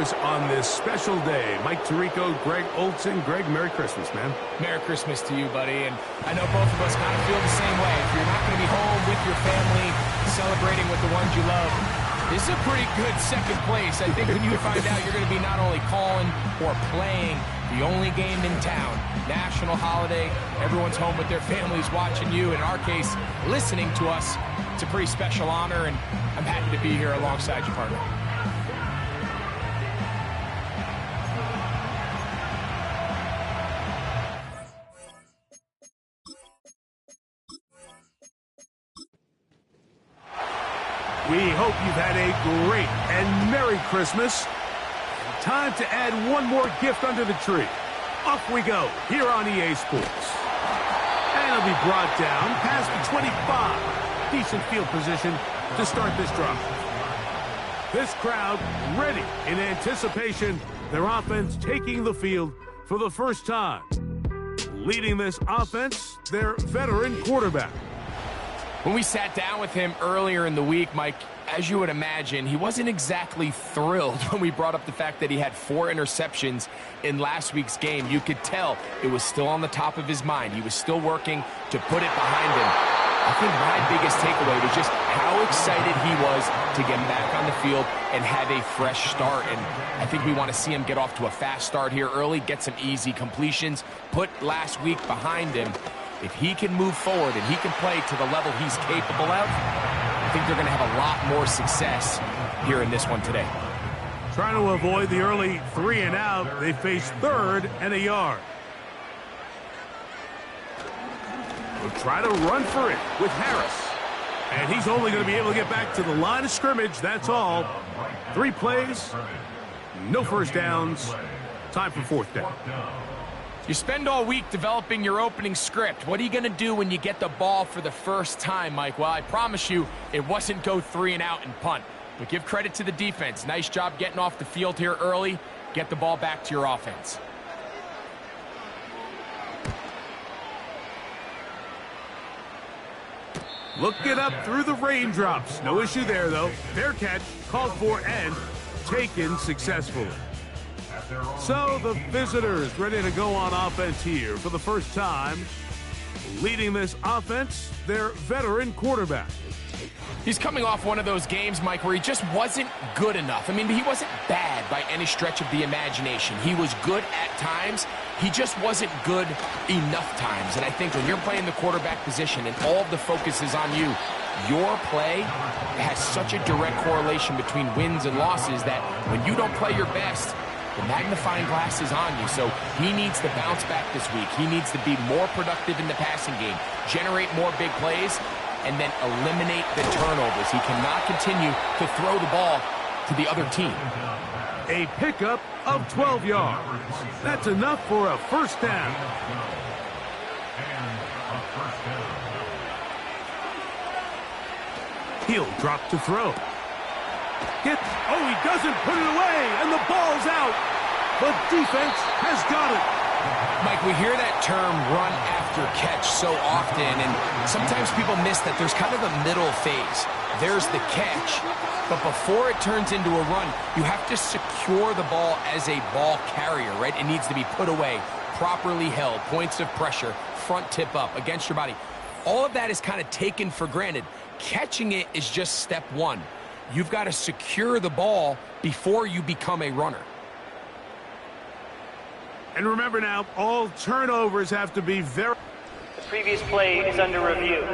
wishes on this special day. Mike Tirico, Greg Olson. Greg, Merry Christmas, man. Merry Christmas to you, buddy. And I know both of us kind of feel the same way. If you're not going to be home with your family, celebrating with the ones you love, this is a pretty good second place. I think when you find out you're going to be not only calling or playing the only game in town, national holiday, everyone's home with their families watching you, in our case, listening to us, it's a pretty special honor, and I'm happy to be here alongside you, partner. We hope you've had a great and Merry Christmas. Time to add one more gift under the tree. Off we go here on EA Sports. And it'll be brought down past the 25. Decent field position to start this drive. This crowd ready in anticipation. Their offense taking the field for the first time. Leading this offense, their veteran quarterback. When we sat down with him earlier in the week, Mike, as you would imagine, he wasn't exactly thrilled when we brought up the fact that he had 4 interceptions in last week's game. You could tell it was still on the top of his mind. He was still working to put it behind him. I think my biggest takeaway was just how excited he was to get back on the field and have a fresh start. And I think we want to see him get off to a fast start here early, get some easy completions, put last week behind him. If he can move forward and he can play to the level he's capable of, I think they're going to have a lot more success here in this one today. Trying to avoid the early 3 and out, they face 3rd and a yard. We'll try to run for it with Harris. And he's only going to be able to get back to the line of scrimmage, that's all. 3 plays, no first downs, time for 4th down. You spend all week developing your opening script. What are you going to do when you get the ball for the first time, Mike? Well, I promise you, it wasn't go 3 and out and punt. But give credit to the defense. Nice job getting off the field here early. Get the ball back to your offense. Looking up through the raindrops. No issue there, though. Fair catch, called for and taken successfully. So the visitors ready to go on offense here for the first time. Leading this offense, their veteran quarterback. He's coming off one of those games, Mike, where he just wasn't good enough. I mean, he wasn't bad by any stretch of the imagination. He was good at times. He just wasn't good enough times. And I think when you're playing the quarterback position and all of the focus is on you, your play has such a direct correlation between wins and losses that when you don't play your best, the magnifying glass is on you. So he needs to bounce back this week. He needs to be more productive in the passing game, generate more big plays, and then eliminate the turnovers. He cannot continue to throw the ball to the other team. A pickup of 12 yards. That's enough for a first down. He'll drop to throw. He doesn't put it away, and the ball's out. The defense has got it. Mike, we hear that term run after catch so often, and sometimes people miss that there's kind of a middle phase. There's the catch, but before it turns into a run, you have to secure the ball as a ball carrier, right? It needs to be put away, properly held, points of pressure, front tip up against your body. All of that is kind of taken for granted. Catching it is just step one. You've got to secure the ball before you become a runner. And remember now, all turnovers have to be very... The previous play is under review.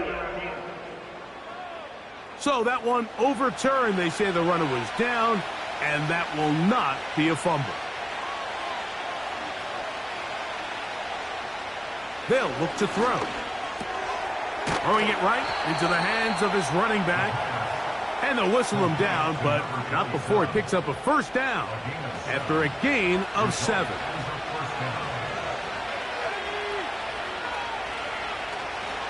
So that one overturned. They say the runner was down, and that will not be a fumble. They'll look to throw. Throwing it right into the hands of his running back. And they'll whistle him down, but not before he picks up a first down after a gain of 7.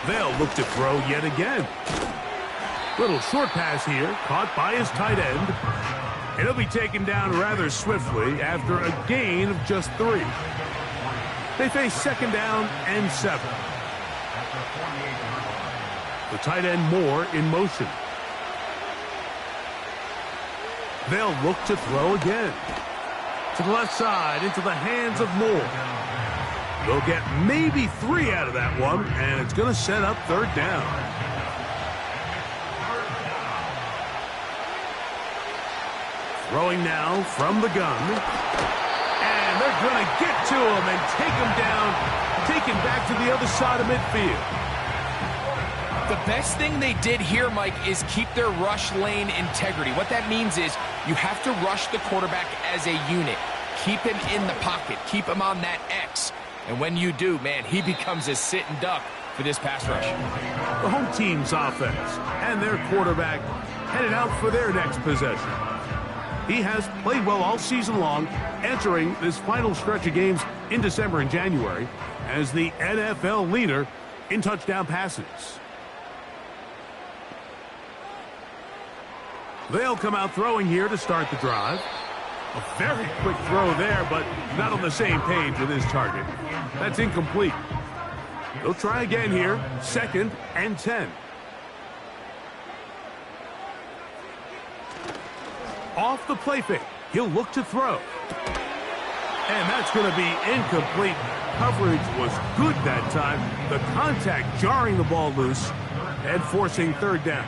They'll look to throw yet again. Little short pass here, caught by his tight end. And he'll be taken down rather swiftly after a gain of just 3. They face 2nd down and 7. The tight end Moore in motion. They'll look to throw again. To the left side, into the hands of Moore. They'll get maybe 3 out of that one, and it's going to set up third down. Throwing now from the gun. And they're going to get to him and take him down, taken back to the other side of midfield. The best thing they did here, Mike, is keep their rush lane integrity. What that means is you have to rush the quarterback as a unit. Keep him in the pocket. Keep him on that X. And when you do, man, he becomes a sitting duck for this pass rush. The home team's offense and their quarterback headed out for their next possession. He has played well all season long, entering this final stretch of games in December and January as the NFL leader in touchdown passes. They'll come out throwing here to start the drive. A very quick throw there, but not on the same page with his target. That's incomplete. They'll try again here, 2nd and 10. Off the play fake, he'll look to throw. And that's going to be incomplete. Coverage was good that time. The contact jarring the ball loose and forcing third down.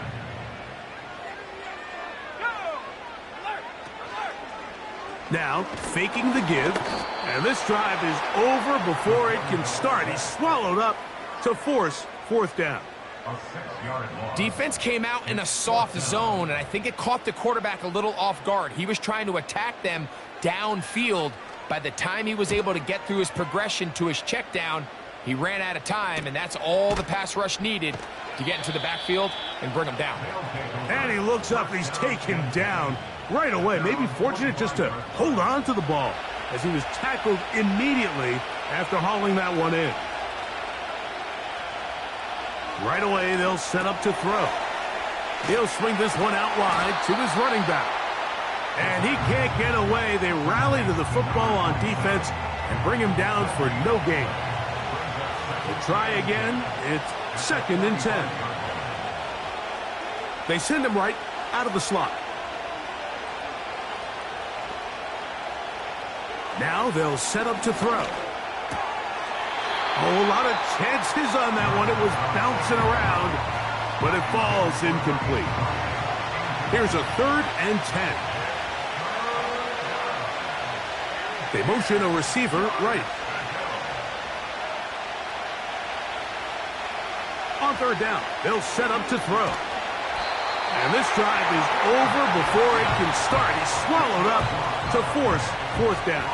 Now, faking the give, and this drive is over before it can start. He's swallowed up to force 4th down. Defense came out in a soft zone, and I think it caught the quarterback a little off guard. He was trying to attack them downfield. By the time he was able to get through his progression to his check down, he ran out of time, and that's all the pass rush needed to get into the backfield and bring him down. And he looks up, he's taken down right away. Maybe fortunate just to hold on to the ball as he was tackled immediately after hauling that one in. Right away, they'll set up to throw. He'll swing this one out wide to his running back. And he can't get away. They rally to the football on defense and bring him down for no gain. They'll try again. It's 2nd and 10. They send him right out of the slot. Now they'll set up to throw. Oh, a lot of chances on that one. It was bouncing around, but it falls incomplete. Here's a 3rd and 10. They motion a receiver right. On 3rd down, they'll set up to throw. And this drive is over before it can start. He's swallowed up to force 4th down.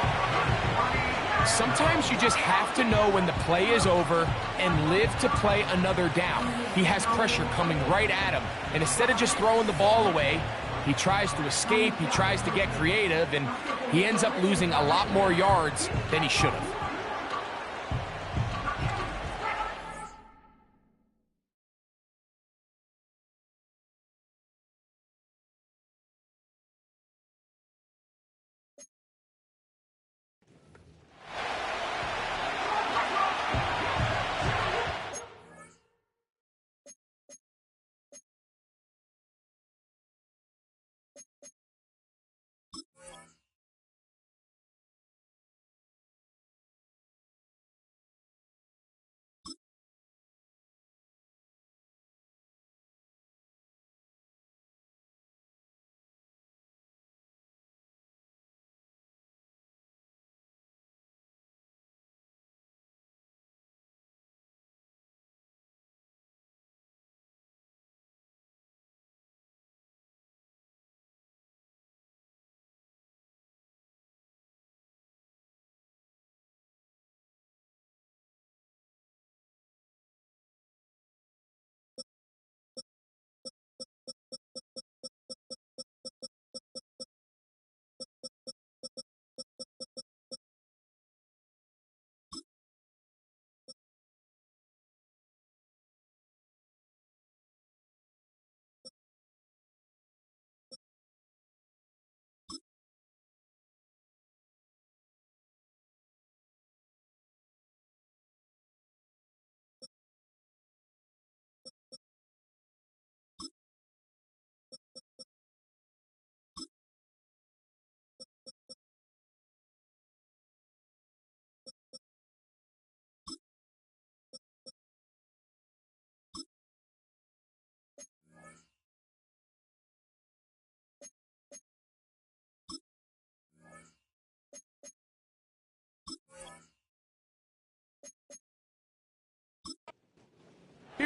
Sometimes you just have to know when the play is over and live to play another down. He has pressure coming right at him, and instead of just throwing the ball away, he tries to escape, he tries to get creative, and he ends up losing a lot more yards than he should have.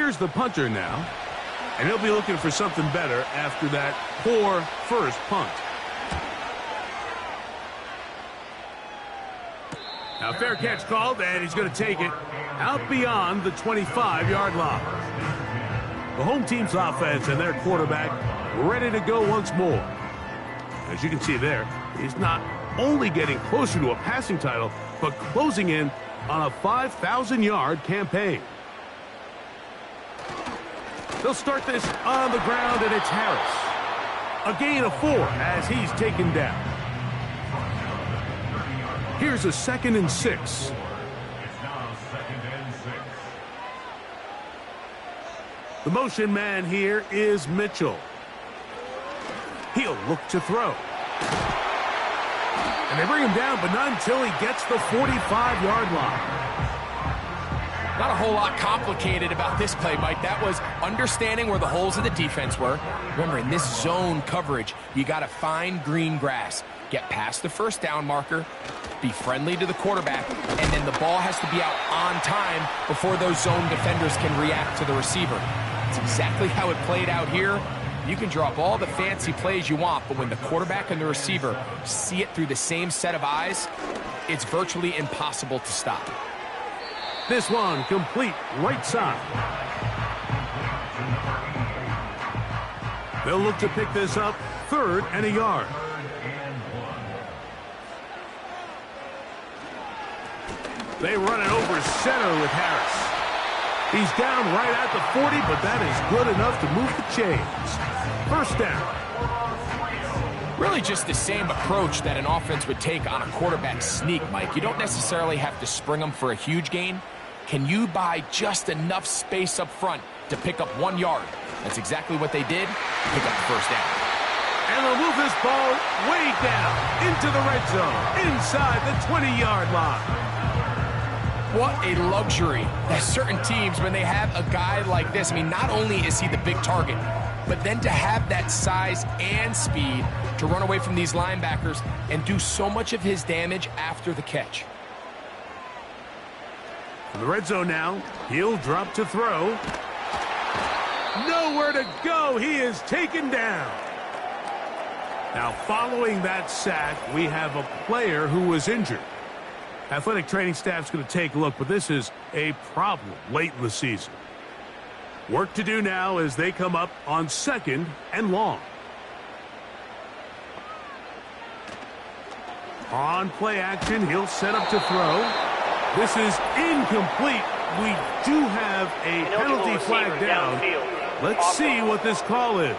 Here's the punter now, and he'll be looking for something better after that poor first punt. Now, fair catch called, and he's going to take it out beyond the 25-yard line. The home team's offense and their quarterback ready to go once more. As you can see there, he's not only getting closer to a passing title, but closing in on a 5,000-yard campaign. They'll start this on the ground, and it's Harris. A gain of 4 as he's taken down. Here's a 2nd and 6. It's now 2nd and 6. The motion man here is Mitchell. He'll look to throw. And they bring him down, but not until he gets the 45-yard line. Not a whole lot complicated about this play, Mike. That was understanding where the holes of the defense were. Remember, in this zone coverage, you got to find green grass. Get past the first down marker, be friendly to the quarterback, and then the ball has to be out on time before those zone defenders can react to the receiver. It's exactly how it played out here. You can draw up all the fancy plays you want, but when the quarterback and the receiver see it through the same set of eyes, it's virtually impossible to stop. This one complete right side. They'll look to pick this up 3rd and a yard. They run it over center with Harris. He's down right at the 40, but that is good enough to move the chains. First down. Really just the same approach that an offense would take on a quarterback sneak, Mike. You don't necessarily have to spring them for a huge gain. Can you buy just enough space up front to pick up 1 yard? That's exactly what they did. Pick up the first down. And they'll move this ball way down into the red zone, inside the 20-yard line. What a luxury that certain teams, when they have a guy like this, I mean, not only is he the big target, but then to have that size and speed to run away from these linebackers and do so much of his damage after the catch. In the red zone now, he'll drop to throw. Nowhere to go. He is taken down. Now, following that sack, we have a player who was injured. Athletic training staff's going to take a look, but this is a problem late in the season. Work to do now as they come up on 2nd and long. On play action, he'll set up to throw. This is incomplete. We do have a penalty flag down. Let's see what this call is.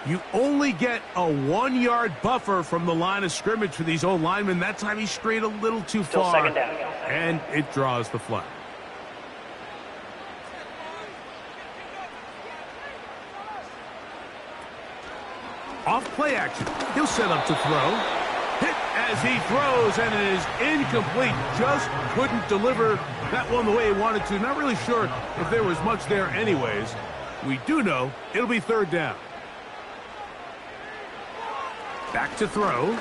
You only get a 1-yard buffer from the line of scrimmage for these old linemen. That time he strayed a little too far, Still 2nd down. and it draws the flag. Off play action. He'll set up to throw. Hit as he throws, and it is incomplete. Just couldn't deliver that one the way he wanted to. Not really sure if there was much there anyways. We do know it'll be 3rd down. Back to throw.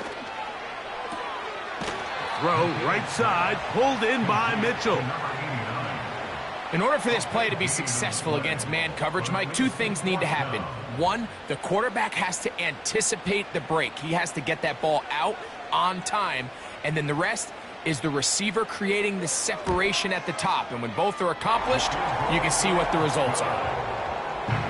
Throw right side, pulled in by Mitchell. In order for this play to be successful against man coverage, Mike, 2 things need to happen. 1, the quarterback has to anticipate the break. He has to get that ball out on time. And then the rest is the receiver creating the separation at the top. And when both are accomplished, you can see what the results are.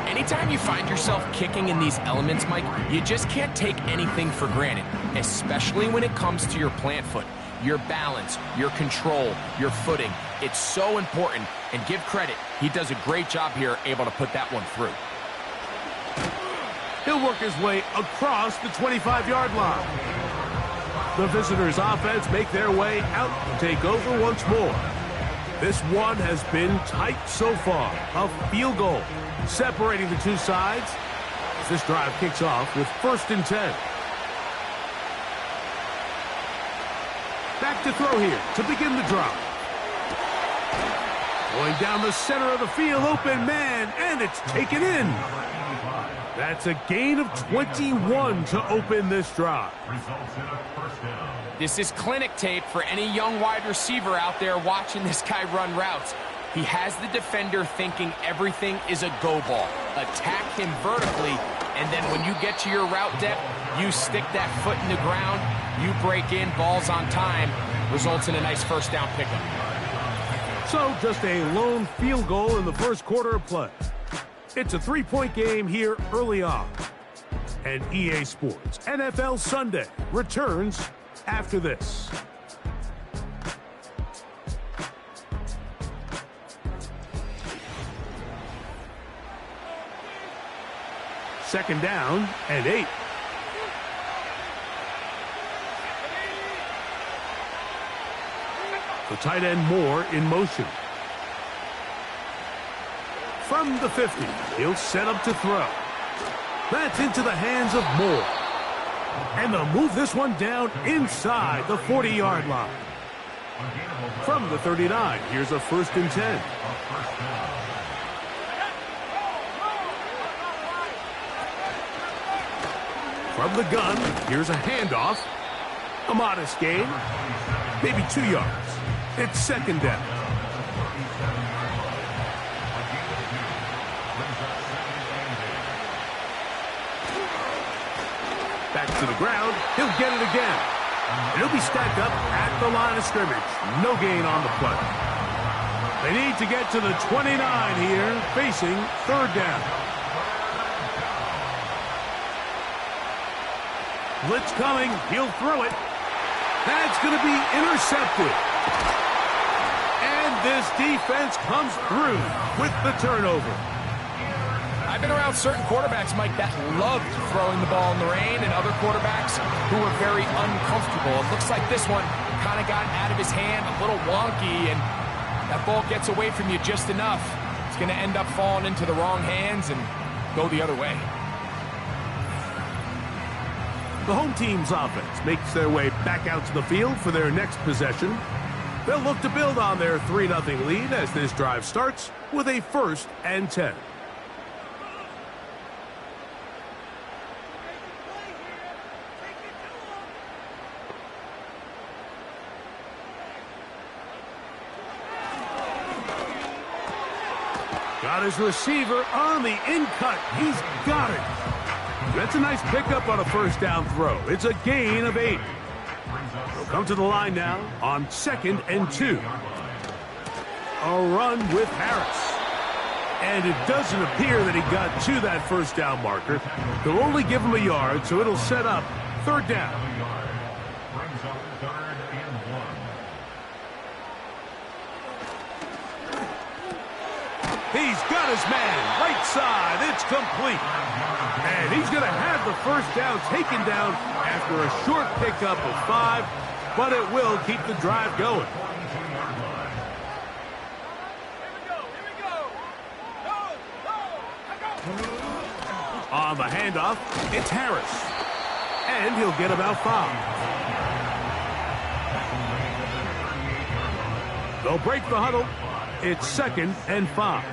Anytime you find yourself kicking in these elements, Mike, you just can't take anything for granted, especially when it comes to your plant foot, your balance, your control, your footing. It's so important, and give credit. He does a great job here, able to put that one through. He'll work his way across the 25-yard line. The visitors' offense make their way out and take over once more. This one has been tight so far. A field goal separating the two sides as this drive kicks off with 1st and 10. Back to throw here to begin the drive. Going down the center of the field, open man, and it's taken in. That's a gain of 21 to open this drive. This is clinic tape for any young wide receiver out there watching this guy run routes. He has the defender thinking everything is a go ball. Attack him vertically, and then when you get to your route depth, you stick that foot in the ground, you break in, balls on time, results in a nice first down pickup. So just a lone field goal in the first quarter of play. It's a 3-point game here early on. And EA Sports NFL Sunday returns after this. Second down and 8. The tight end Moore in motion. From the 50, he'll set up to throw. That's into the hands of Moore. And they'll move this one down inside the 40-yard line. From the 39, here's a 1st and 10. From the gun, here's a handoff. A modest gain, maybe 2 yards. It's second down. Back to the ground. He'll get it again. And he'll be stacked up at the line of scrimmage. No gain on the play. They need to get to the 29 here, facing third down. Blitz coming. He'll throw it. That's going to be intercepted. And this defense comes through with the turnover. I've been around certain quarterbacks, Mike, that loved throwing the ball in the rain, and other quarterbacks who were very uncomfortable. It looks like this one kind of got out of his hand, a little wonky, and that ball gets away from you just enough. It's going to end up falling into the wrong hands and go the other way. The home team's offense makes their way back out to the field for their next possession. They'll look to build on their 3-0 lead as this drive starts with a 1st and 10. Got his receiver on the in-cut. He's got it. That's a nice pickup on a first down throw. It's a gain of 8. They'll come to the line now on 2nd and 2. A run with Harris. And it doesn't appear that he got to that first down marker. They'll only give him a yard, so it'll set up third down. He's got his man right side. It's complete. And he's going to have the first down taken down after a short pickup of 5, but it will keep the drive going. On the handoff, it's Harris. And he'll get about 5. They'll break the huddle. It's 2nd and 5.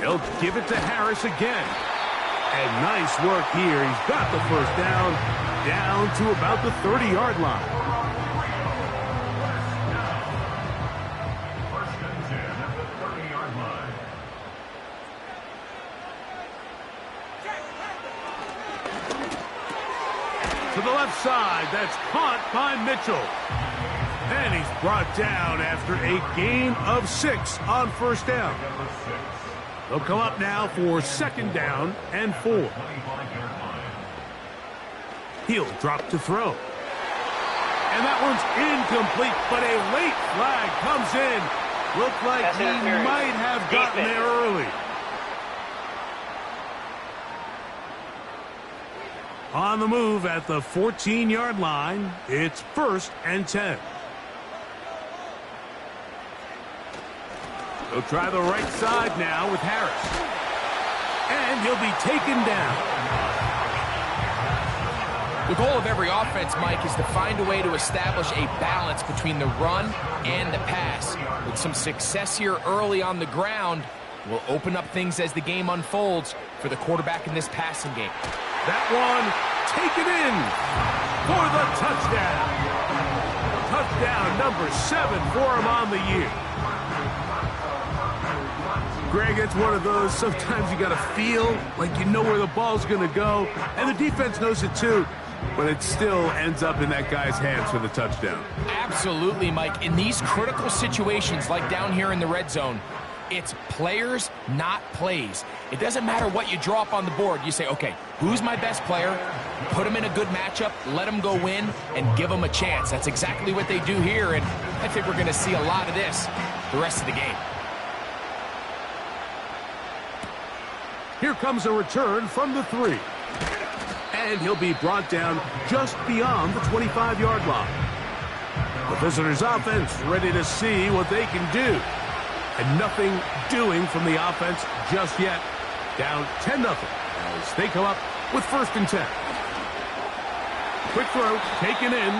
They'll give it to Harris again. And nice work here. He's got the first down to about the 30-yard line. To the left side, that's caught by Mitchell. And he's brought down after a gain of 6 on first down. They'll come up now for 2nd down and 4. He'll drop to throw. And that one's incomplete, but a late flag comes in. Looked like he might have gotten there early. On the move at the 14-yard line, it's 1st and 10. He'll try the right side now with Harris. And he'll be taken down. The goal of every offense, Mike, is to find a way to establish a balance between the run and the pass. With some success here early on the ground, will open up things as the game unfolds for the quarterback in this passing game. That one taken in for the touchdown. Touchdown number 7 for him on the year. Greg, it's one of those, sometimes you got to feel like you know where the ball's going to go, and the defense knows it too, but it still ends up in that guy's hands for the touchdown. Absolutely, Mike. In these critical situations, like down here in the red zone, it's players, not plays. It doesn't matter what you draw up on the board. You say, okay, who's my best player? Put him in a good matchup, let him go win, and give him a chance. That's exactly what they do here, and I think we're going to see a lot of this the rest of the game. Here comes a return from the 3. And he'll be brought down just beyond the 25-yard line. The visitors' offense ready to see what they can do. And nothing doing from the offense just yet. Down 10-0 as they come up with 1st and 10. Quick throw, taken in.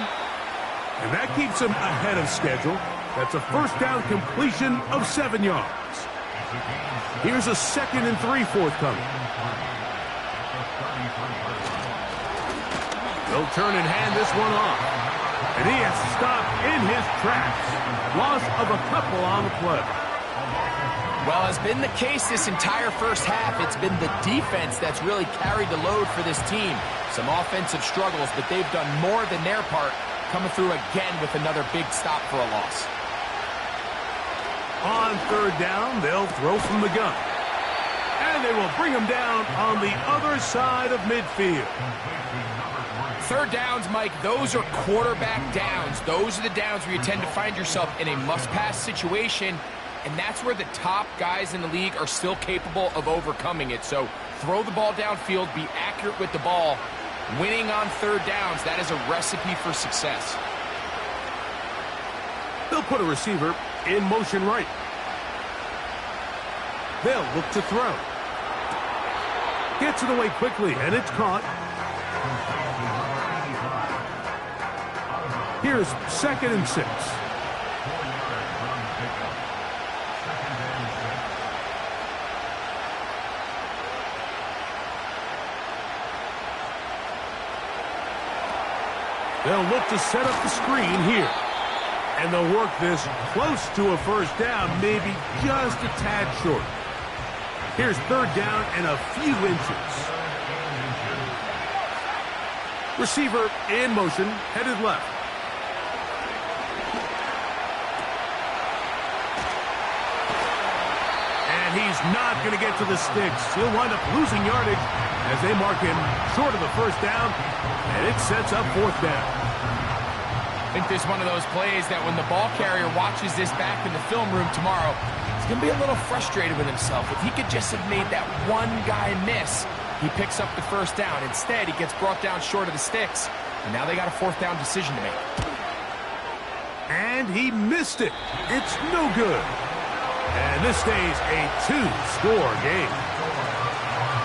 And that keeps them ahead of schedule. That's a 1st down completion of 7 yards. Here's a 2nd and 3 forthcoming. They'll turn and hand this one off. And he has stopped in his tracks. Loss of a couple on the play. Well, as been the case this entire first half, it's been the defense that's really carried the load for this team. Some offensive struggles, but they've done more than their part, coming through again with another big stop for a loss. On 3rd down, they'll throw from the gun. And they will bring him down on the other side of midfield. 3rd downs, Mike, those are quarterback downs. Those are the downs where you tend to find yourself in a must-pass situation, and that's where the top guys in the league are still capable of overcoming it. So throw the ball downfield, be accurate with the ball. Winning on 3rd downs, that is a recipe for success. They'll put a receiver in motion right. They'll look to throw. Gets it away quickly, and it's caught. Here's 2nd and 6. They'll look to set up the screen here. And they'll work this close to a 1st down, maybe just a tad short. Here's 3rd down and a few inches. Receiver in motion, headed left. And he's not going to get to the sticks. He'll wind up losing yardage as they mark him short of the 1st down, and it sets up 4th down. I think there's one of those plays that when the ball carrier watches this back in the film room tomorrow, he's going to be a little frustrated with himself. If he could just have made that one guy miss, he picks up the 1st down. Instead, he gets brought down short of the sticks, and now they got a 4th down decision to make. And he missed it. It's no good. And this stays a 2-score game.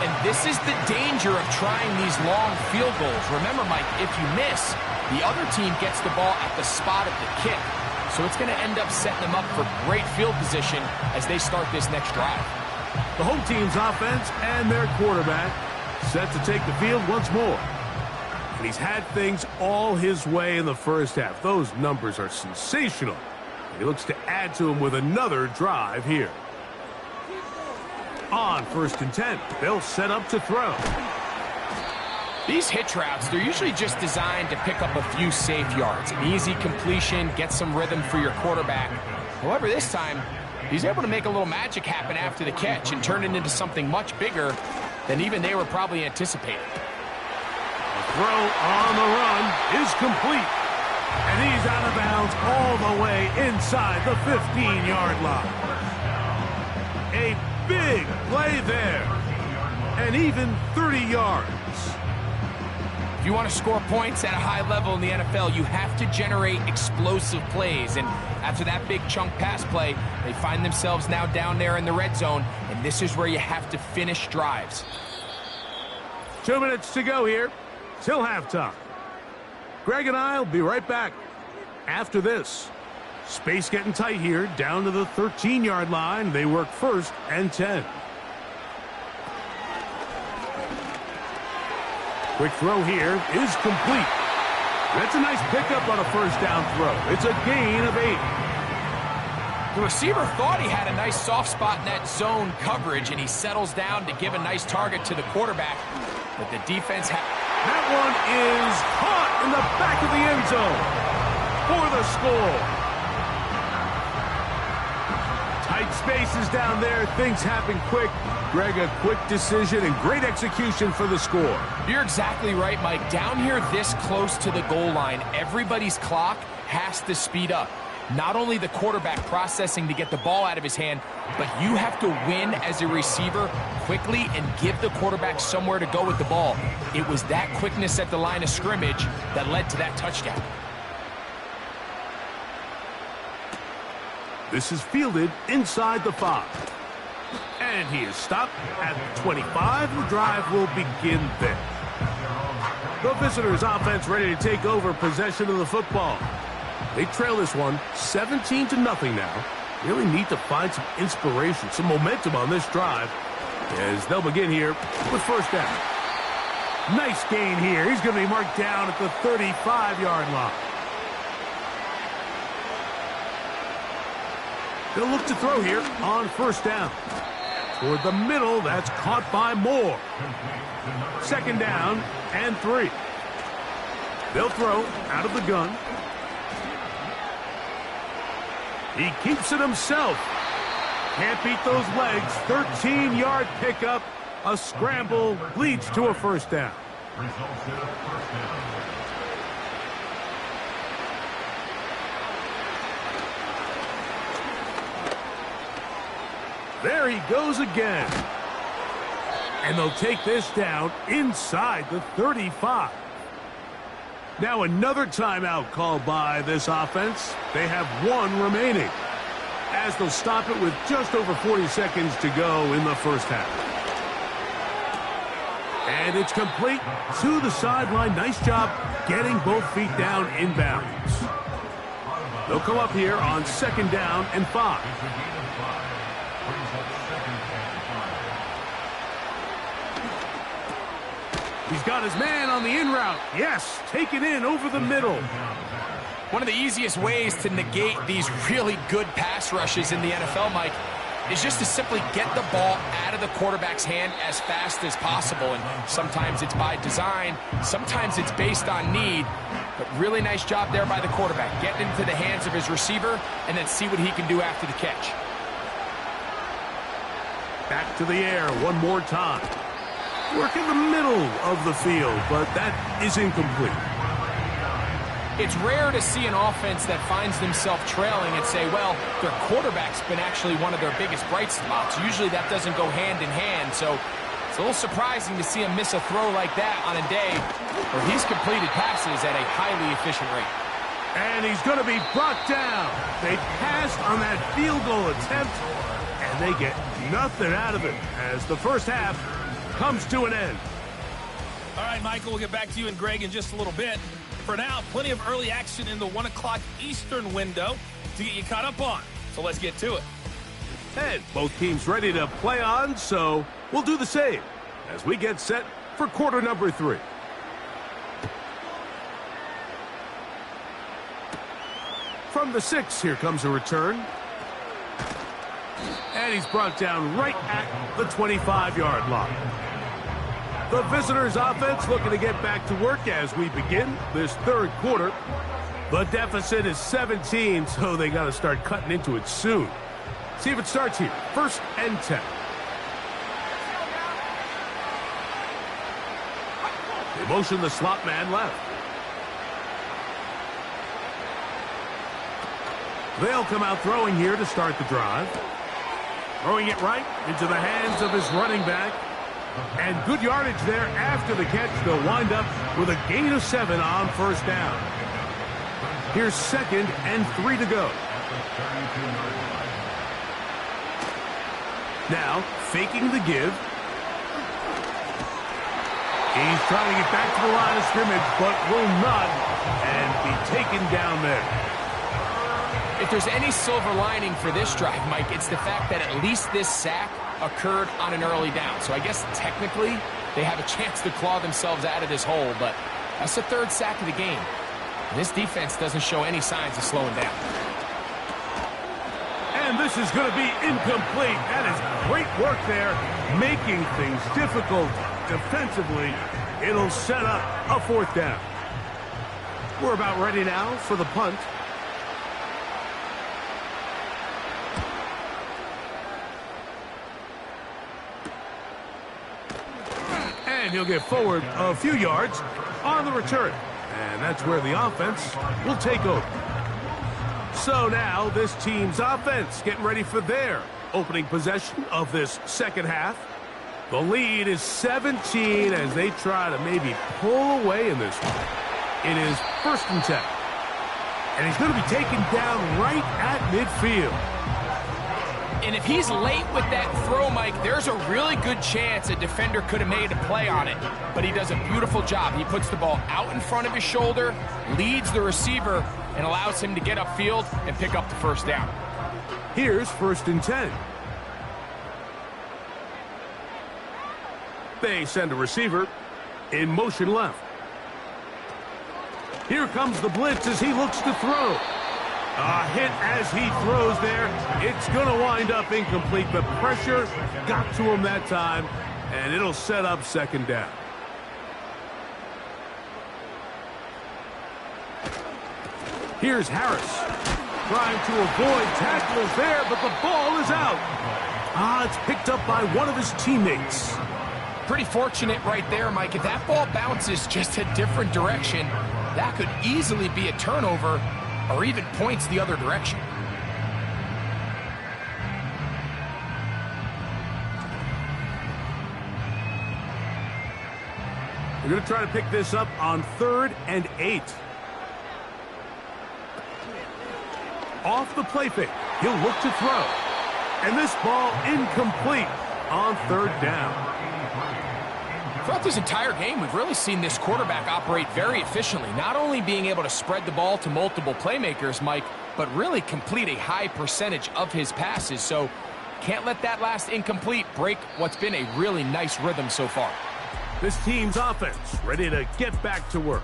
And this is the danger of trying these long field goals. Remember, Mike, if you miss, the other team gets the ball at the spot of the kick. So it's going to end up setting them up for great field position as they start this next drive. The home team's offense and their quarterback set to take the field once more. And he's had things all his way in the first half. Those numbers are sensational. He looks to add to them with another drive here. On 1st and 10, they'll set up to throw. These hitch routes, they're usually just designed to pick up a few safe yards. An easy completion, get some rhythm for your quarterback. However, this time, he's able to make a little magic happen after the catch and turn it into something much bigger than even they were probably anticipating. The throw on the run is complete. And he's out of bounds all the way inside the 15-yard line. A big play there. And even 30 yards. If you want to score points at a high level in the NFL, you have to generate explosive plays. And after that big chunk pass play, they find themselves now down there in the red zone. And this is where you have to finish drives. 2 minutes to go here till halftime. Greg and I will be right back after this. Space getting tight here, down to the 13-yard line. They work 1st and 10. Quick throw here is complete. That's a nice pickup on a first down throw. It's a gain of 8. The receiver thought he had a nice soft spot in that zone coverage, and he settles down to give a nice target to the quarterback. But the defense That one is caught in the back of the end zone for the score. Tight spaces down there. Things happen quick. Greg, a quick decision and great execution for the score. You're exactly right, Mike. Down here this close to the goal line, everybody's clock has to speed up. Not only the quarterback processing to get the ball out of his hand, but you have to win as a receiver quickly and give the quarterback somewhere to go with the ball. It was that quickness at the line of scrimmage that led to that touchdown. This is fielded inside the 5. And he is stopped at the 25. The drive will begin there. The visitors' offense ready to take over possession of the football. They trail this one 17-0 now. Really need to find some inspiration, some momentum on this drive as they'll begin here with first down. Nice gain here. He's going to be marked down at the 35-yard line. They'll look to throw here on first down. Toward the middle, that's caught by Moore. Second down and 3. They'll throw out of the gun. He keeps it himself. Can't beat those legs. 13-yard pickup. A scramble leads to a first down. There he goes again. And they'll take this down inside the 35. Now another timeout called by this offense. They have 1 remaining, as they'll stop it with just over 40 seconds to go in the first half. And it's complete to the sideline. Nice job getting both feet down inbounds. They'll come up here on second down and 5. He's got his man on the in route. Yes, take it in over the middle. One of the easiest ways to negate these really good pass rushes in the NFL, Mike, is just to simply get the ball out of the quarterback's hand as fast as possible. And sometimes it's by design, sometimes it's based on need. But really nice job there by the quarterback, getting into the hands of his receiver and then see what he can do after the catch. Back to the air one more time. Work in the middle of the field, but that is incomplete. It's rare to see an offense that finds themselves trailing and say, well, their quarterback's been actually one of their biggest bright spots. Usually that doesn't go hand in hand, so it's a little surprising to see him miss a throw like that on a day where he's completed passes at a highly efficient rate. And he's going to be brought down. They passed on that field goal attempt, and they get nothing out of it as the first half comes to an end. All right, Michael, we'll get back to you and Greg in just a little bit. For now, plenty of early action in the 1 o'clock Eastern window to get you caught up on. So let's get to it. And both teams ready to play on, so we'll do the same as we get set for quarter number 3. From the 6, here comes a return. And he's brought down right at the 25-yard line. The visitors' offense looking to get back to work as we begin this third quarter. The deficit is 17, so they got to start cutting into it soon. See if it starts here. First and 10. They motion the slot man left. They'll come out throwing here to start the drive. Throwing it right into the hands of his running back. And good yardage there after the catch. They'll wind up with a gain of 7 on first down. Here's second and 3 to go. Now, faking the give. He's trying to get back to the line of scrimmage, but will not, and be taken down there. If there's any silver lining for this drive, Mike, it's the fact that at least this sack occurred on an early down. So I guess technically they have a chance to claw themselves out of this hole, but that's the 3rd sack of the game. And this defense doesn't show any signs of slowing down. And this is going to be incomplete. That is great work there, making things difficult defensively. It'll set up a 4th down. We're about ready now for the punt. And he'll get forward a few yards on the return. And that's where the offense will take over. So now this team's offense getting ready for their opening possession of this second half. The lead is 17 as they try to maybe pull away in this one. It is 1st and 10. And he's going to be taken down right at midfield. And if he's late with that throw, Mike, there's a really good chance a defender could have made a play on it. But he does a beautiful job. He puts the ball out in front of his shoulder, leads the receiver, and allows him to get upfield and pick up the 1st down. Here's 1st and 10. They send a receiver in motion left. Here comes the blitz as he looks to throw. A hit as he throws there. It's going to wind up incomplete. The pressure got to him that time, and it'll set up 2nd down. Here's Harris trying to avoid tackles there, but the ball is out. It's picked up by one of his teammates. Pretty fortunate right there, Mike. If that ball bounces just a different direction, that could easily be a turnover or even points the other direction. We're going to try to pick this up on 3rd and 8. Off the play fake, he'll look to throw. And this ball incomplete on 3rd down. Throughout this entire game, we've really seen this quarterback operate very efficiently, not only being able to spread the ball to multiple playmakers, Mike, but really complete a high percentage of his passes. So can't let that last incomplete break what's been a really nice rhythm so far. This team's offense ready to get back to work.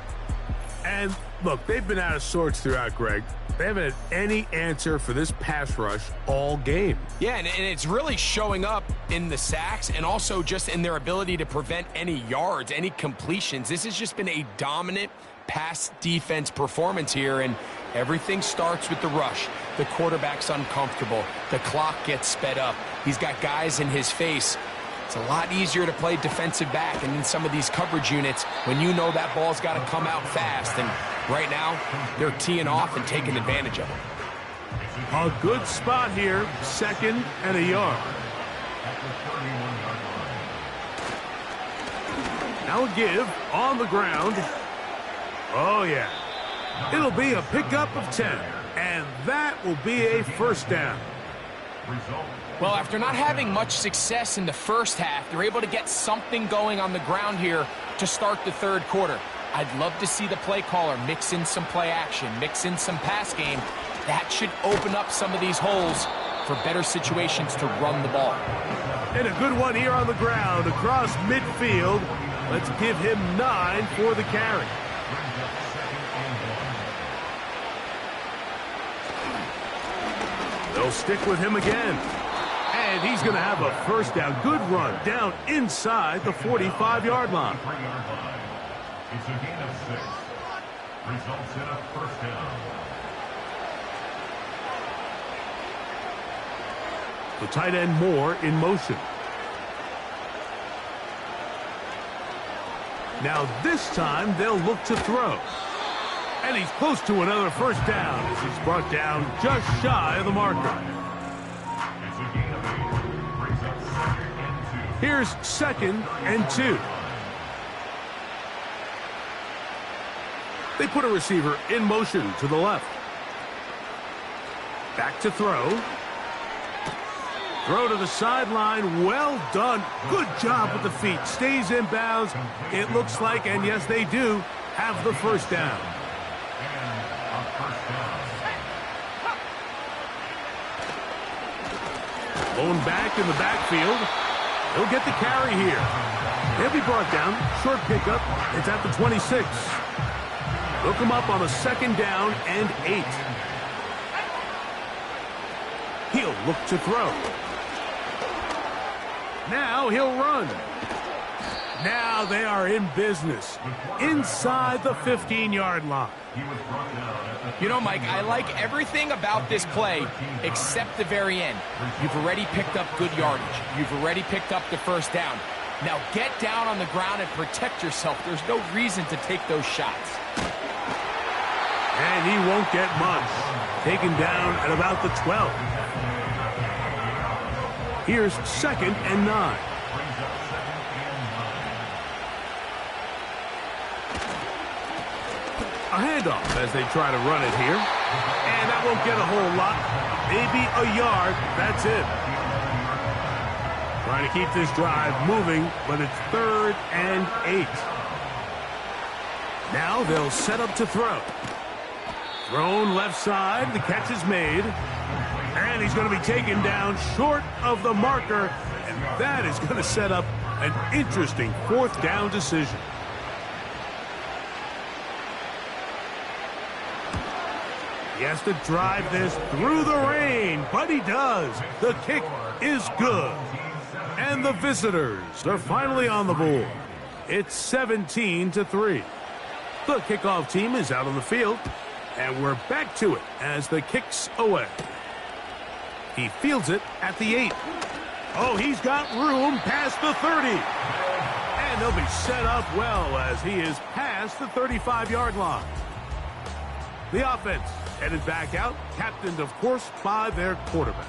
And look, they've been out of sorts throughout, Greg. They haven't had any answer for this pass rush all game. Yeah, and it's really showing up in the sacks and also just in their ability to prevent any yards, any completions. This has just been a dominant pass defense performance here, and everything starts with the rush. The quarterback's uncomfortable. The clock gets sped up. He's got guys in his face. It's a lot easier to play defensive back and in some of these coverage units when you know that ball's got to come out fast. And right now, they're teeing off and taking advantage of it. A good spot here, 2nd and a yard. Now a give on the ground. Oh, yeah. It'll be a pickup of 10, and that will be a 1st down. Well, after not having much success in the first half, they're able to get something going on the ground here to start the 3rd quarter. I'd love to see the play caller mix in some play action, mix in some pass game. That should open up some of these holes for better situations to run the ball. And a good one here on the ground across midfield. Let's give him 9 for the carry. They'll stick with him again. And he's going to have a 1st down. Good run down inside the 45-yard line. It's a gain of 6. Results in a 1st down. The tight end Moore in motion. Now this time they'll look to throw. And he's close to another 1st down as he's brought down just shy of the marker. It's a gain of 8. Brings up 2nd and 2. Here's 2nd and 2. They put a receiver in motion to the left. Back to throw. Throw to the sideline. Well done. Good job with the feet. Stays in bounds. It looks like, and yes, they do, have the 1st down. Blown back in the backfield. He'll get the carry here. He'll be brought down. Short pickup. It's at the 26. Look him up on a 2nd down and 8. He'll look to throw. Now he'll run. Now they are in business inside the 15-yard line. You know, Mike, I like everything about this play except the very end. You've already picked up good yardage. You've already picked up the 1st down. Now get down on the ground and protect yourself. There's no reason to take those shots. And he won't get much. Taken down at about the 12. Here's 2nd and 9. A handoff as they try to run it here. And that won't get a whole lot. Maybe a yard. That's it. Trying to keep this drive moving, but it's 3rd and 8. Now they'll set up to throw. Thrown left side. The catch is made. And he's going to be taken down short of the marker. And that is going to set up an interesting 4th down decision. He has to drive this through the rain, but he does. The kick is good. And the visitors are finally on the board. It's 17-3. The kickoff team is out on the field, and we're back to it as the kick's away. He fields it at the 8. Oh, he's got room past the 30. And they'll be set up well as he is past the 35-yard line. The offense headed back out, captained, of course, by their quarterback.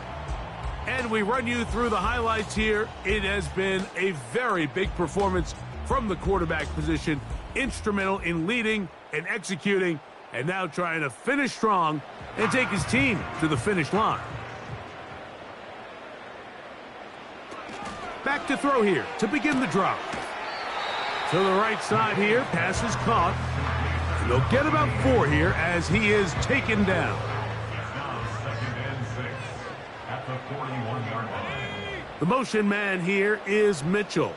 And we run you through the highlights here. It has been a very big performance from the quarterback position, instrumental in leading and executing, and now trying to finish strong and take his team to the finish line. Back to throw here to begin the drive. To the right side here, pass is caught. And they'll get about 4 here as he is taken down. The motion man here is Mitchell.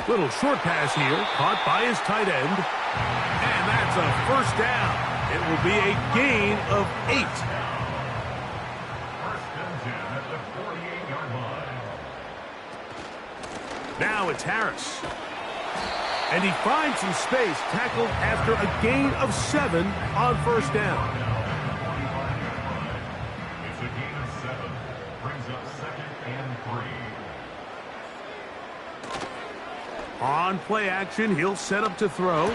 Little short pass here, caught by his tight end. And that's a 1st down. It will be a gain of 8. Now it's Harris. And he finds some space, tackled after a gain of 7 on 1st down. It's a gain of 7. Brings up 2nd and 3. On play action, he'll set up to throw.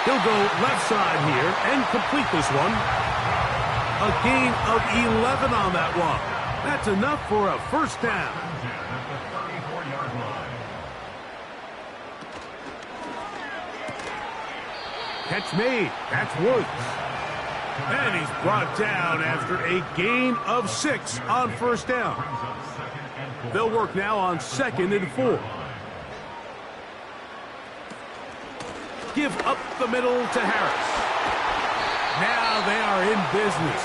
He'll go left side here and complete this one. A gain of 11 on that one. That's enough for a 1st down. Catch made. That's Woods. And he's brought down after a gain of 6 on 1st down. They'll work now on 2nd and 4. Give up the middle to Harris. Now they are in business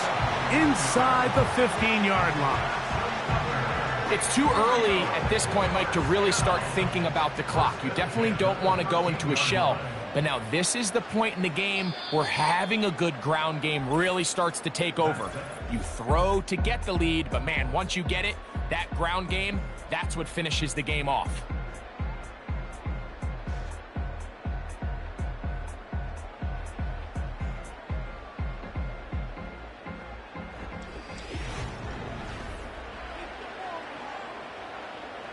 inside the 15-yard line. It's too early at this point, Mike, to really start thinking about the clock. You definitely don't want to go into a shell. But now this is the point in the game where having a good ground game really starts to take over. You throw to get the lead, but man, once you get it, that ground game, that's what finishes the game off.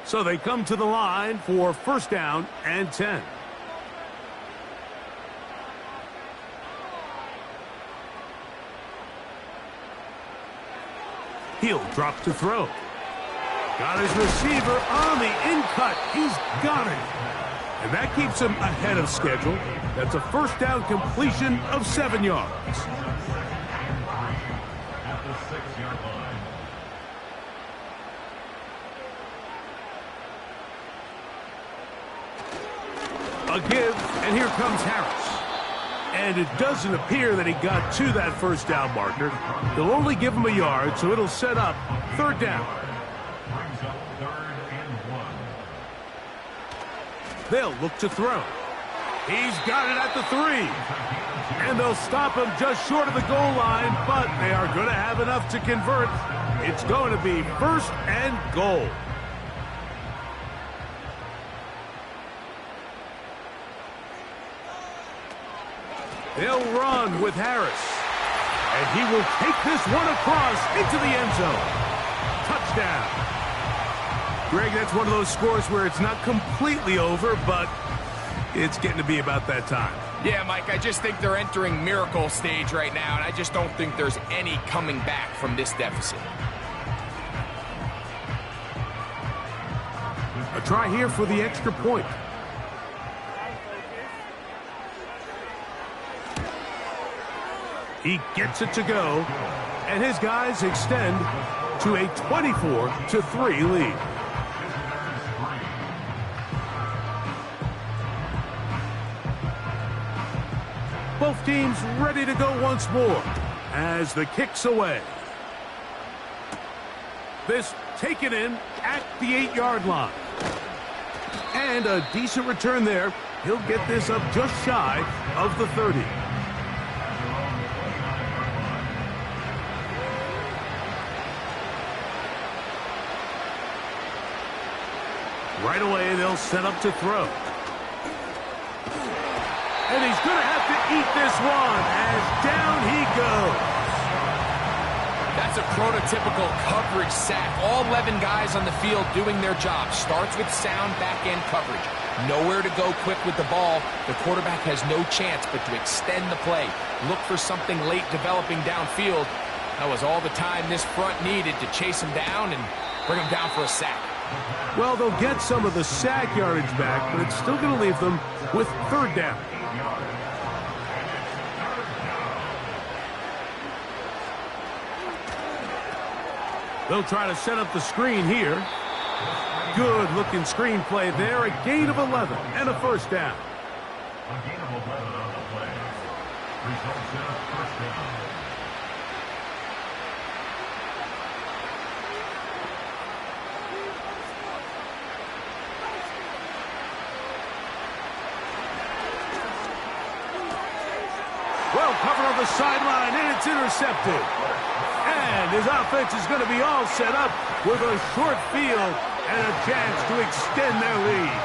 So they come to the line for 1st down and 10. He'll drop to throw. Got his receiver on the in-cut. He's got it. And that keeps him ahead of schedule. That's a 1st down completion of 7 yards. At the 6-yard line. A give, and here comes Harris. And it doesn't appear that he got to that 1st down marker. They'll only give him a yard, so it'll set up 3rd down. Brings up 3rd and 1. They'll look to throw. He's got it at the 3. And they'll stop him just short of the goal line, but they are going to have enough to convert. It's going to be 1st and goal. They'll run with Harris. And he will take this one across into the end zone. Touchdown. Greg, that's one of those scores where it's not completely over, but it's getting to be about that time. Yeah, Mike, I just think they're entering miracle stage right now, and I just don't think there's any coming back from this deficit. A try here for the extra point. He gets it to go, and his guys extend to a 24-3 lead. Both teams ready to go once more as the kick's away. This taken in at the 8-yard line. And a decent return there. He'll get this up just shy of the 30. Right away, they'll set up to throw. And he's going to have to eat this one as down he goes. That's a prototypical coverage sack. All 11 guys on the field doing their job. Starts with sound back-end coverage. Nowhere to go quick with the ball. The quarterback has no chance but to extend the play. Look for something late developing downfield. That was all the time this front needed to chase him down and bring him down for a sack. Well, they'll get some of the sack yardage back, but it's still going to leave them with 3rd down. They'll try to set up the screen here. Good-looking screen play there. A gain of 11 and a 1st down. A gain of 11 on the play. Results in a 1st down. Well covered on the sideline, and it's intercepted. And his offense is going to be all set up with a short field and a chance to extend their lead.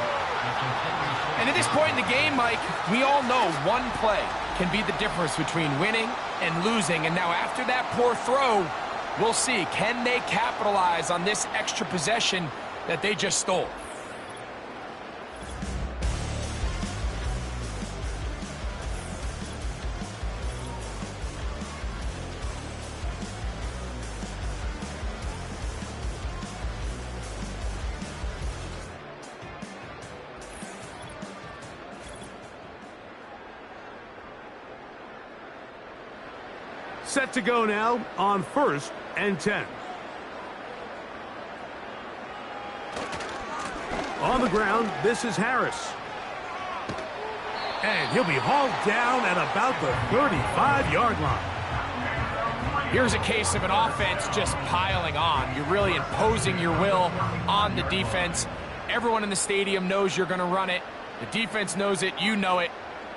And at this point in the game, Mike, we all know one play can be the difference between winning and losing. And now after that poor throw, we'll see, can they capitalize on this extra possession that they just stole? Set to go now on 1st and 10. On the ground, this is Harris. And he'll be hauled down at about the 35-yard line. Here's a case of an offense just piling on. You're really imposing your will on the defense. Everyone in the stadium knows you're going to run it. The defense knows it, you know it.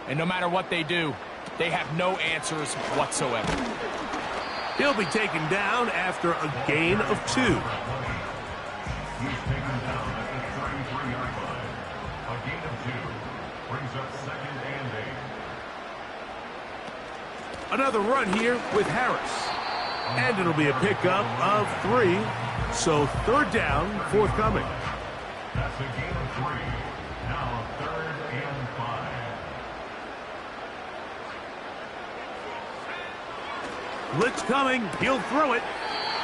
And no matter what they do, they have no answers whatsoever. He'll be taken down after a gain of 2. He's taken down at the 33-yard line. A gain of 2 brings up 2nd and 8. Another run here with Harris. And it'll be a pickup of 3. So 3rd down forthcoming. That's a gain of 3. Now 3rd and 5. Blitz coming. He'll throw it.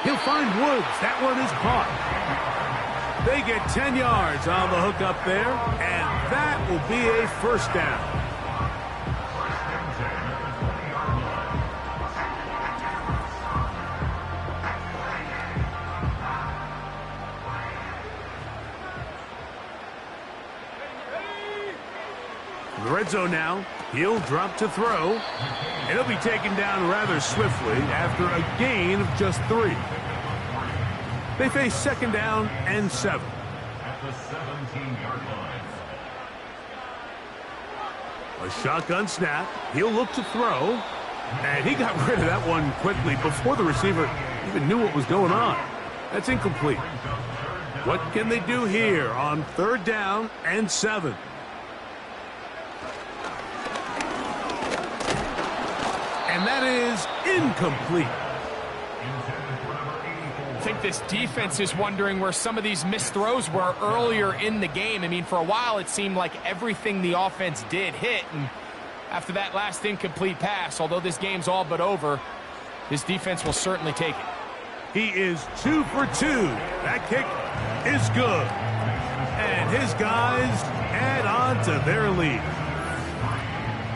He'll find Woods. That one is caught. They get 10 yards on the hook up there, and that will be a 1st down. The red zone now. He'll drop to throw. And he'll be taken down rather swiftly after a gain of just 3. They face 2nd down and 7. At the 17-yard line. A shotgun snap. He'll look to throw. And he got rid of that one quickly before the receiver even knew what was going on. That's incomplete. What can they do here on 3rd down and 7? And that is incomplete. I think this defense is wondering where some of these missed throws were earlier in the game. I mean, for a while it seemed like everything the offense did hit, and after that last incomplete pass, although this game's all but over, this defense will certainly take it. He is 2 for 2. That kick is good. And his guys add on to their lead.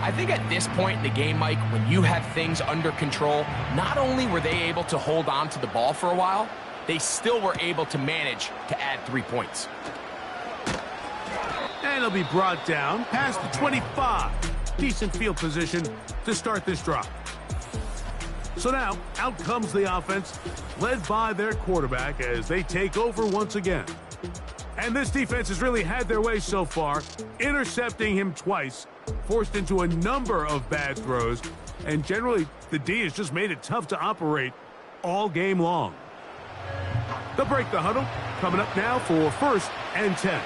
I think at this point in the game, Mike, when you have things under control, not only were they able to hold on to the ball for a while, they still were able to manage to add 3 points. And he'll be brought down past the 25. Decent field position to start this drive. So now, out comes the offense, led by their quarterback as they take over once again. And this defense has really had their way so far, intercepting him twice, forced into a number of bad throws, and generally, the D has just made it tough to operate all game long. They'll break the huddle, coming up now for 1st and 10.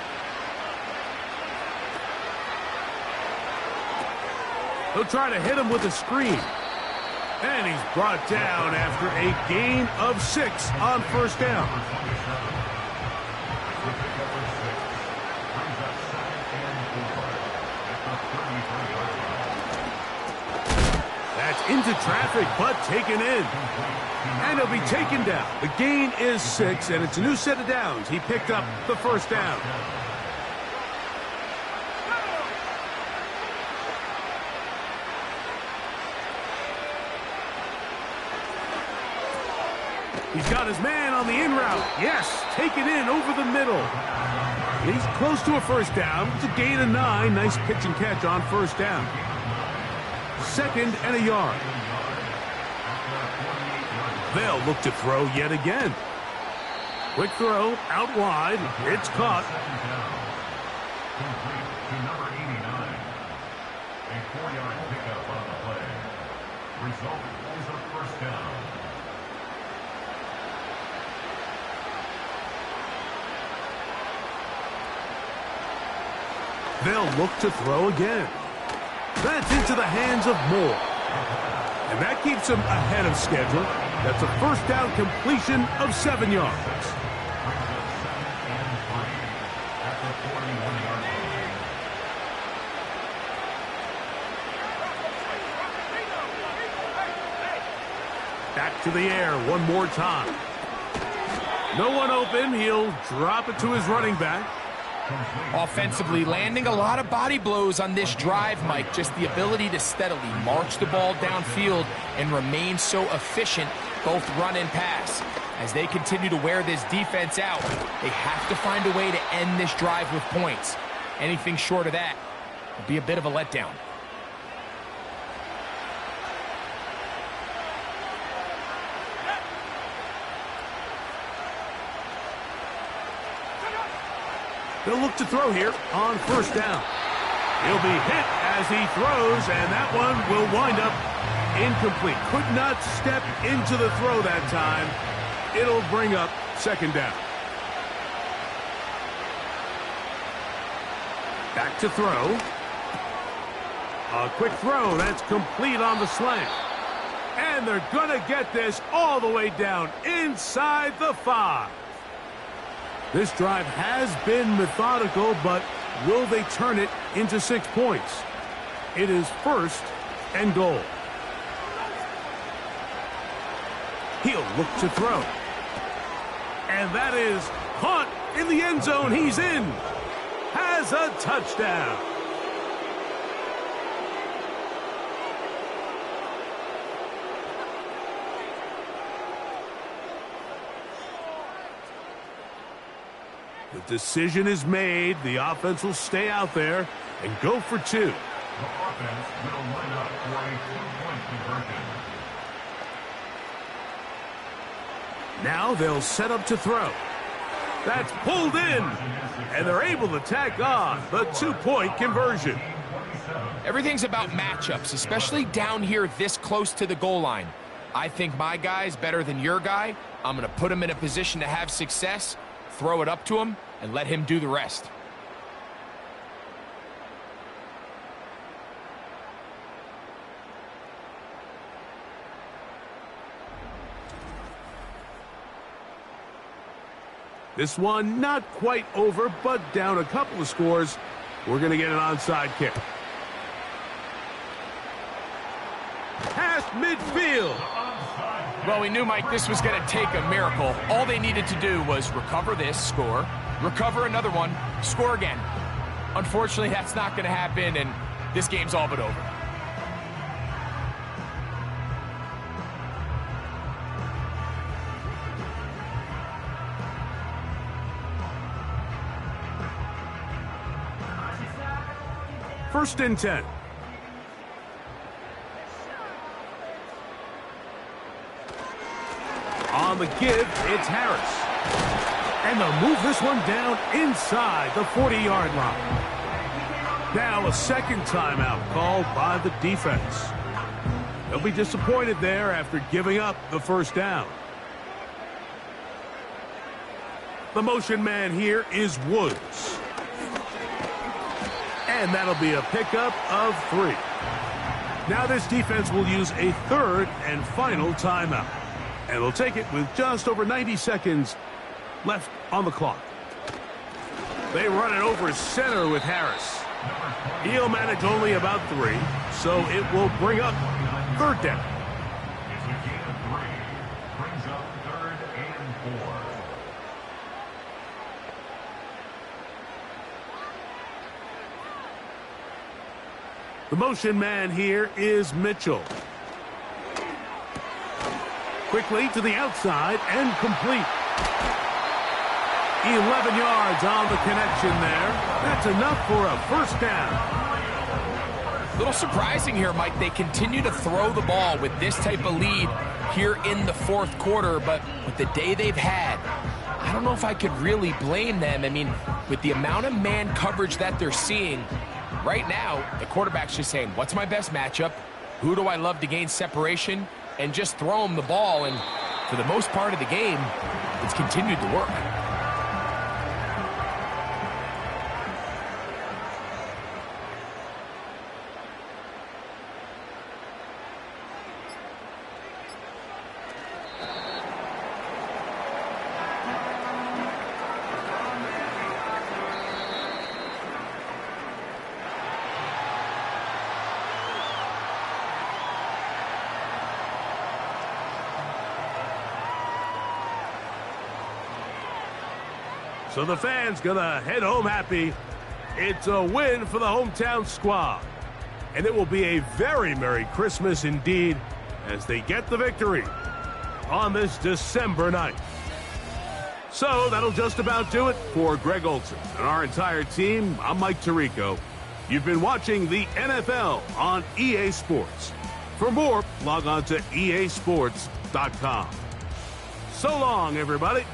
He'll try to hit him with a screen. And he's brought down after a gain of 6 on 1st down. That's into traffic, but taken in. And he'll be taken down. The gain is 6, and it's a new set of downs. He picked up the 1st down. He's got his man on the in route. Yes, take it in over the middle. He's close to a 1st down. It's a gain of 9. Nice pitch and catch on 1st down. 2nd and a yard. They'll look to throw yet again. Quick throw out wide. It's caught. Complete to number 89. A 4-yard pickup on the play. Result is a 1st down. They'll look to throw again. That's into the hands of Moore. And that keeps him ahead of schedule. That's a 1st down completion of 7 yards. Back to the air one more time. No one open. He'll drop it to his running back. Offensively, landing a lot of body blows on this drive, Mike. Just the ability to steadily march the ball downfield and remain so efficient, both run and pass. As they continue to wear this defense out, they have to find a way to end this drive with points. Anything short of that would be a bit of a letdown. They'll look to throw here on 1st down. He'll be hit as he throws, and that one will wind up incomplete. Could not step into the throw that time. It'll bring up 2nd down. Back to throw. A quick throw. That's complete on the slant. And they're going to get this all the way down inside the 5. This drive has been methodical, but will they turn it into 6 points? It is 1st and goal. He'll look to throw. And that is caught in the end zone. He's in. Has a touchdown. The decision is made. The offense will stay out there and go for 2. The offense will line up for a 2-point conversion. Now they'll set up to throw. That's pulled in, and they're able to tack on the 2-point conversion. 27. Everything's about matchups, especially down here this close to the goal line. I think my guy's better than your guy. I'm going to put him in a position to have success, throw it up to him, and let him do the rest. This one not quite over, but down a couple of scores. We're going to get an onside kick. Past midfield. Well, we knew, Mike, this was going to take a miracle. All they needed to do was recover this, score, recover another one, score again. Unfortunately, that's not going to happen, and this game's all but over. First and 10. On the give, it's Harris. And they'll move this one down inside the 40-yard line. Now a second timeout called by the defense. They'll be disappointed there after giving up the first down. The motion man here is Woods. And that'll be a pickup of 3. Now this defense will use a third and final timeout. And they'll take it with just over 90 seconds left on the clock. They run it over center with Harris. He'll manage only about 3, so it will bring up third down. It's a gain of 3. Brings up 3rd and 4. The motion man here is Mitchell. Quickly to the outside and complete. 11 yards on the connection there. That's enough for a first down. A little surprising here, Mike. They continue to throw the ball with this type of lead here in the fourth quarter, but with the day they've had, I don't know if I could really blame them. I mean, with the amount of man coverage that they're seeing, right now, the quarterback's just saying, what's my best matchup? Who do I love to gain separation? And just throw him the ball. And for the most part of the game, it's continued to work. So the fans gonna head home happy. It's a win for the hometown squad. And it will be a very Merry Christmas indeed as they get the victory on this December night. So that'll just about do it for Greg Olson and our entire team. I'm Mike Tirico. You've been watching the NFL on EA Sports. For more, log on to easports.com. So long, everybody.